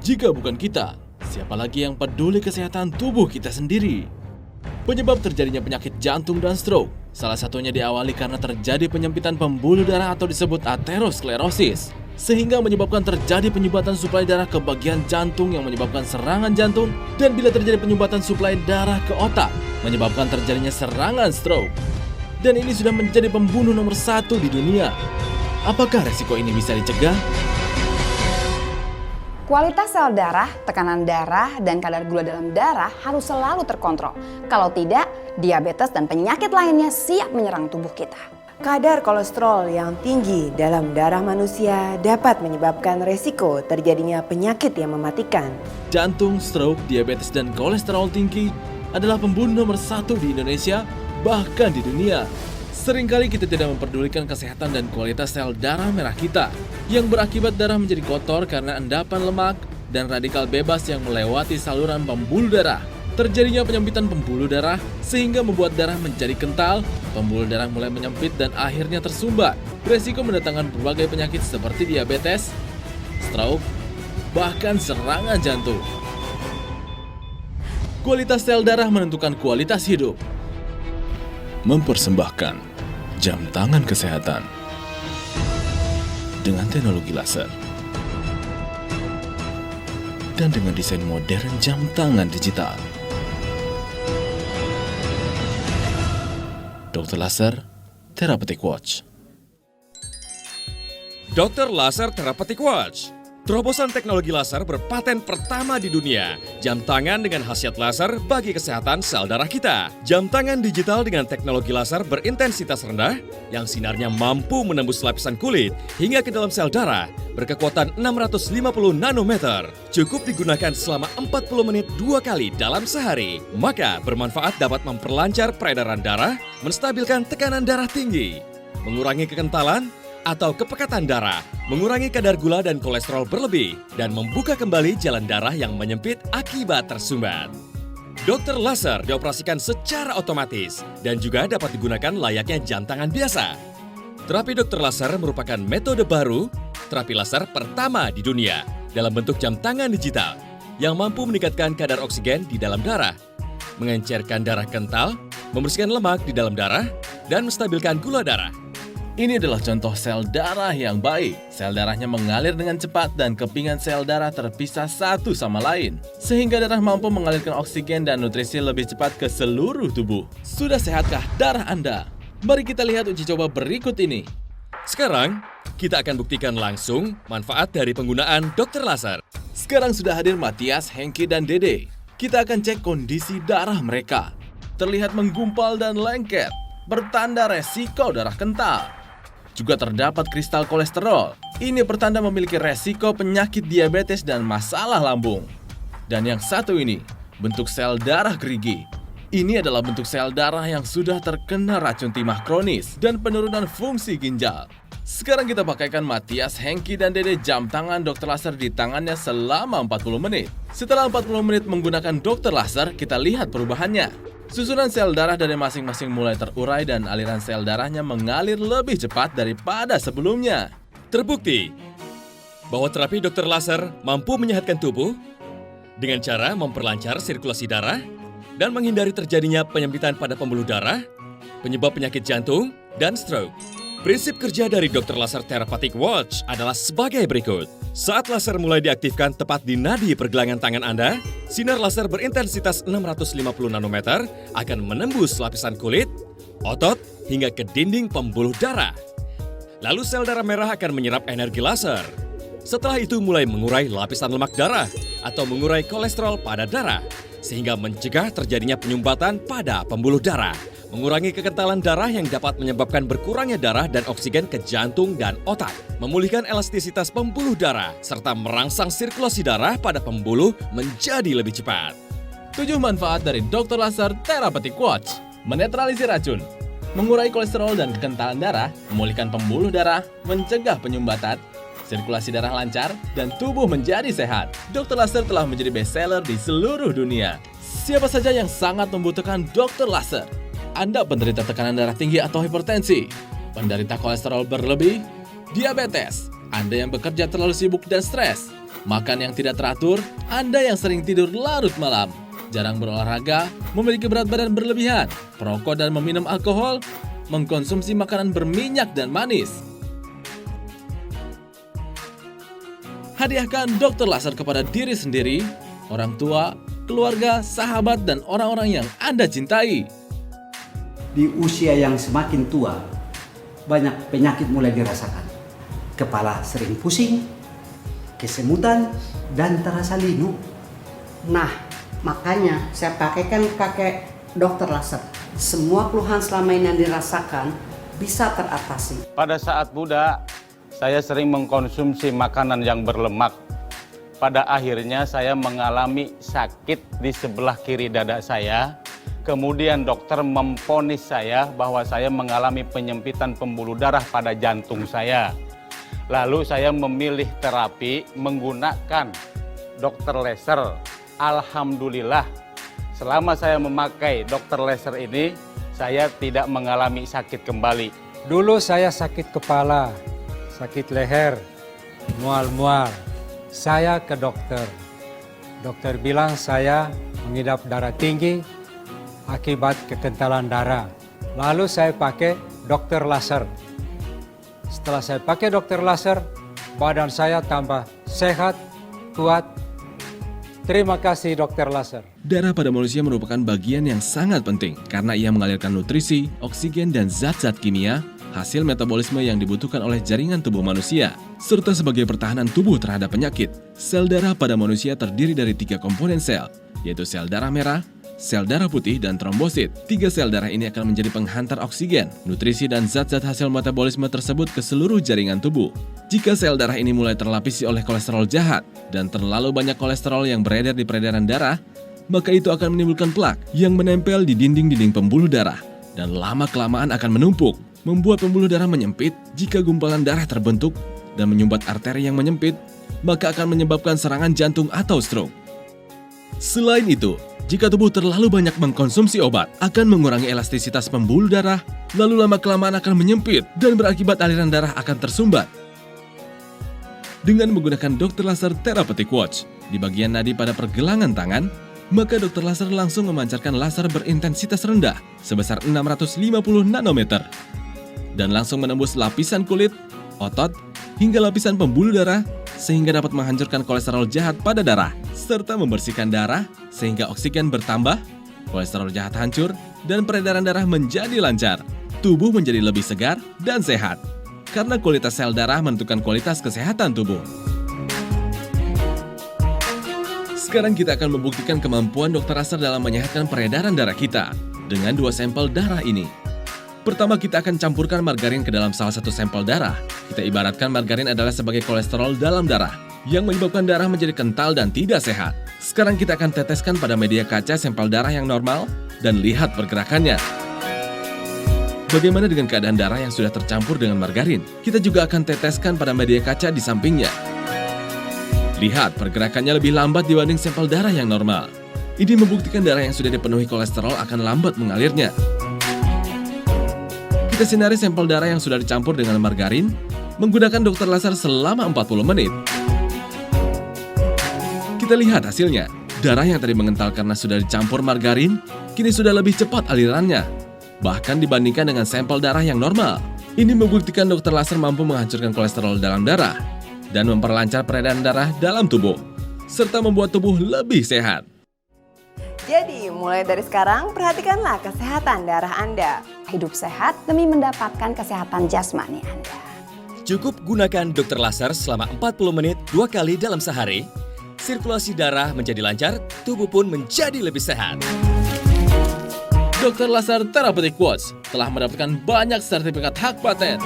Jika bukan kita, siapa lagi yang peduli kesehatan tubuh kita sendiri? Penyebab terjadinya penyakit jantung dan stroke salah satunya diawali karena terjadi penyempitan pembuluh darah atau disebut aterosklerosis, sehingga menyebabkan terjadi penyumbatan suplai darah ke bagian jantung yang menyebabkan serangan jantung, dan bila terjadi penyumbatan suplai darah ke otak, menyebabkan terjadinya serangan stroke. Dan ini sudah menjadi pembunuh nomor 1 di dunia. Apakah resiko ini bisa dicegah? Kualitas sel darah, tekanan darah, dan kadar gula dalam darah harus selalu terkontrol. Kalau tidak, diabetes dan penyakit lainnya siap menyerang tubuh kita. Kadar kolesterol yang tinggi dalam darah manusia dapat menyebabkan resiko terjadinya penyakit yang mematikan. Jantung, stroke, diabetes, dan kolesterol tinggi adalah pembunuh nomor 1 di Indonesia, bahkan di dunia. Seringkali kita tidak memperdulikan kesehatan dan kualitas sel darah merah kita, yang berakibat darah menjadi kotor karena endapan lemak dan radikal bebas yang melewati saluran pembuluh darah. Terjadinya penyempitan pembuluh darah sehingga membuat darah menjadi kental, pembuluh darah mulai menyempit dan akhirnya tersumbat. Beresiko mendatangkan berbagai penyakit seperti diabetes, stroke, bahkan serangan jantung. Kualitas sel darah menentukan kualitas hidup. Mempersembahkan jam tangan kesehatan dengan teknologi laser dan dengan desain modern jam tangan digital. Dr. Laser Therapeutic Watch. Dr. Laser Therapeutic Watch. Terobosan teknologi laser berpaten pertama di dunia. Jam tangan dengan khasiat laser bagi kesehatan sel darah kita. Jam tangan digital dengan teknologi laser berintensitas rendah yang sinarnya mampu menembus lapisan kulit hingga ke dalam sel darah berkekuatan 650 nanometer. Cukup digunakan selama 40 menit 2 kali dalam sehari. Maka bermanfaat dapat memperlancar peredaran darah, menstabilkan tekanan darah tinggi, mengurangi kekentalan atau kepekatan darah, mengurangi kadar gula dan kolesterol berlebih, dan membuka kembali jalan darah yang menyempit akibat tersumbat. Dr. Laser dioperasikan secara otomatis dan juga dapat digunakan layaknya jam tangan biasa. Terapi Dr. Laser merupakan metode baru, terapi laser pertama di dunia dalam bentuk jam tangan digital yang mampu meningkatkan kadar oksigen di dalam darah, mengencerkan darah kental, membersihkan lemak di dalam darah, dan menstabilkan gula darah. Ini adalah contoh sel darah yang baik. Sel darahnya mengalir dengan cepat dan kepingan sel darah terpisah satu sama lain, sehingga darah mampu mengalirkan oksigen dan nutrisi lebih cepat ke seluruh tubuh. Sudah sehatkah darah Anda? Mari kita lihat uji coba berikut ini. Sekarang, kita akan buktikan langsung manfaat dari penggunaan Dr. Laser. Sekarang sudah hadir Matias, Hengki, dan Dede. Kita akan cek kondisi darah mereka. Terlihat menggumpal dan lengket, bertanda resiko darah kental. Juga terdapat kristal kolesterol. Ini pertanda memiliki resiko penyakit diabetes dan masalah lambung. Dan yang satu ini, bentuk sel darah gerigi. Ini adalah bentuk sel darah yang sudah terkena racun timah kronis dan penurunan fungsi ginjal. Sekarang kita pakaikan Matias, Hengki, dan Dede jam tangan Dr. Laser di tangannya selama 40 menit. Setelah 40 menit menggunakan Dr. Laser, kita lihat perubahannya. Susunan sel darah dari masing-masing mulai terurai dan aliran sel darahnya mengalir lebih cepat daripada sebelumnya. Terbukti bahwa terapi Dr. Laser mampu menyehatkan tubuh dengan cara memperlancar sirkulasi darah dan menghindari terjadinya penyempitan pada pembuluh darah, penyebab penyakit jantung, dan stroke. Prinsip kerja dari Dr. Laser Therapeutic Watch adalah sebagai berikut. Saat laser mulai diaktifkan tepat di nadi pergelangan tangan Anda, sinar laser berintensitas 650 nanometer akan menembus lapisan kulit, otot, hingga ke dinding pembuluh darah. Lalu sel darah merah akan menyerap energi laser. Setelah itu mulai mengurai lapisan lemak darah atau mengurai kolesterol pada darah, sehingga mencegah terjadinya penyumbatan pada pembuluh darah. Mengurangi kekentalan darah yang dapat menyebabkan berkurangnya darah dan oksigen ke jantung dan otak, memulihkan elastisitas pembuluh darah, serta merangsang sirkulasi darah pada pembuluh menjadi lebih cepat. 7 manfaat dari Dr. Laser Therapeutic Watch. Menetralisir racun, mengurai kolesterol dan kekentalan darah, memulihkan pembuluh darah, mencegah penyumbatan, sirkulasi darah lancar, dan tubuh menjadi sehat. Dr. Laser telah menjadi bestseller di seluruh dunia. Siapa saja yang sangat membutuhkan Dr. Laser? Anda penderita tekanan darah tinggi atau hipertensi, penderita kolesterol berlebih, diabetes, Anda yang bekerja terlalu sibuk dan stres, Makan yang tidak teratur, Anda yang sering tidur larut malam, jarang berolahraga, memiliki berat badan berlebihan, perokok dan meminum alkohol, mengkonsumsi makanan berminyak dan manis. Hadiahkan dokter laser kepada diri sendiri, orang tua, keluarga, sahabat, dan orang-orang yang Anda cintai. Di usia yang semakin tua, banyak penyakit mulai dirasakan. Kepala sering pusing, kesemutan, dan terasa linu. Nah, makanya saya pakai dokter laser. Semua keluhan selama ini yang dirasakan bisa teratasi. Pada saat muda, saya sering mengkonsumsi makanan yang berlemak. Pada akhirnya saya mengalami sakit di sebelah kiri dada saya. Kemudian dokter memvonis saya bahwa saya mengalami penyempitan pembuluh darah pada jantung saya. Lalu saya memilih terapi menggunakan dokter laser. Alhamdulillah, selama saya memakai dokter laser ini, saya tidak mengalami sakit kembali. Dulu saya sakit kepala, sakit leher, mual-mual. Saya ke dokter. Dokter bilang saya mengidap darah tinggi akibat kekentalan darah. Lalu saya pakai dokter laser. Setelah saya pakai dokter laser, badan saya tambah sehat, kuat. Terima kasih dokter laser. Darah pada manusia merupakan bagian yang sangat penting karena ia mengalirkan nutrisi, oksigen, dan zat-zat kimia, hasil metabolisme yang dibutuhkan oleh jaringan tubuh manusia, serta sebagai pertahanan tubuh terhadap penyakit. Sel darah pada manusia terdiri dari 3 komponen sel, yaitu sel darah merah, sel darah putih, dan trombosit. 3 sel darah ini akan menjadi penghantar oksigen, nutrisi, dan zat-zat hasil metabolisme tersebut ke seluruh jaringan tubuh. Jika sel darah ini mulai terlapisi oleh kolesterol jahat dan terlalu banyak kolesterol yang beredar di peredaran darah, maka itu akan menimbulkan plak yang menempel di dinding-dinding pembuluh darah dan lama-kelamaan akan menumpuk, membuat pembuluh darah menyempit. Jika gumpalan darah terbentuk dan menyumbat arteri yang menyempit, maka akan menyebabkan serangan jantung atau stroke. Selain itu, jika tubuh terlalu banyak mengkonsumsi obat, akan mengurangi elastisitas pembuluh darah, lalu lama-kelamaan akan menyempit dan berakibat aliran darah akan tersumbat. Dengan menggunakan dokter laser Therapeutic Watch di bagian nadi pada pergelangan tangan, maka dokter laser langsung memancarkan laser berintensitas rendah sebesar 650 nanometer dan langsung menembus lapisan kulit, otot, hingga lapisan pembuluh darah sehingga dapat menghancurkan kolesterol jahat pada darah serta membersihkan darah sehingga oksigen bertambah, kolesterol jahat hancur, dan peredaran darah menjadi lancar. Tubuh menjadi lebih segar dan sehat karena kualitas sel darah menentukan kualitas kesehatan tubuh. Sekarang kita akan membuktikan kemampuan dokter laser dalam menyehatkan peredaran darah kita dengan 2 sampel darah ini. Pertama, kita akan campurkan margarin ke dalam salah satu sampel darah. Kita ibaratkan margarin adalah sebagai kolesterol dalam darah yang menyebabkan darah menjadi kental dan tidak sehat. Sekarang kita akan teteskan pada media kaca sampel darah yang normal dan lihat pergerakannya. Bagaimana dengan keadaan darah yang sudah tercampur dengan margarin? Kita juga akan teteskan pada media kaca di sampingnya. Lihat, pergerakannya lebih lambat dibanding sampel darah yang normal. Ini membuktikan darah yang sudah dipenuhi kolesterol akan lambat mengalirnya. Kita sinari sampel darah yang sudah dicampur dengan margarin menggunakan dokter laser selama 40 menit. Kita lihat hasilnya. Darah yang tadi mengental karena sudah dicampur margarin, kini sudah lebih cepat alirannya, bahkan dibandingkan dengan sampel darah yang normal. Ini membuktikan dokter laser mampu menghancurkan kolesterol dalam darah dan memperlancar peredaran darah dalam tubuh, serta membuat tubuh lebih sehat. Jadi, mulai dari sekarang, perhatikanlah kesehatan darah Anda. Hidup sehat demi mendapatkan kesehatan jasmani Anda. Cukup gunakan dokter laser selama 40 menit 2 kali dalam sehari. Sirkulasi darah menjadi lancar, tubuh pun menjadi lebih sehat. Dokter laser Therapeutic Watch telah mendapatkan banyak sertifikat hak paten.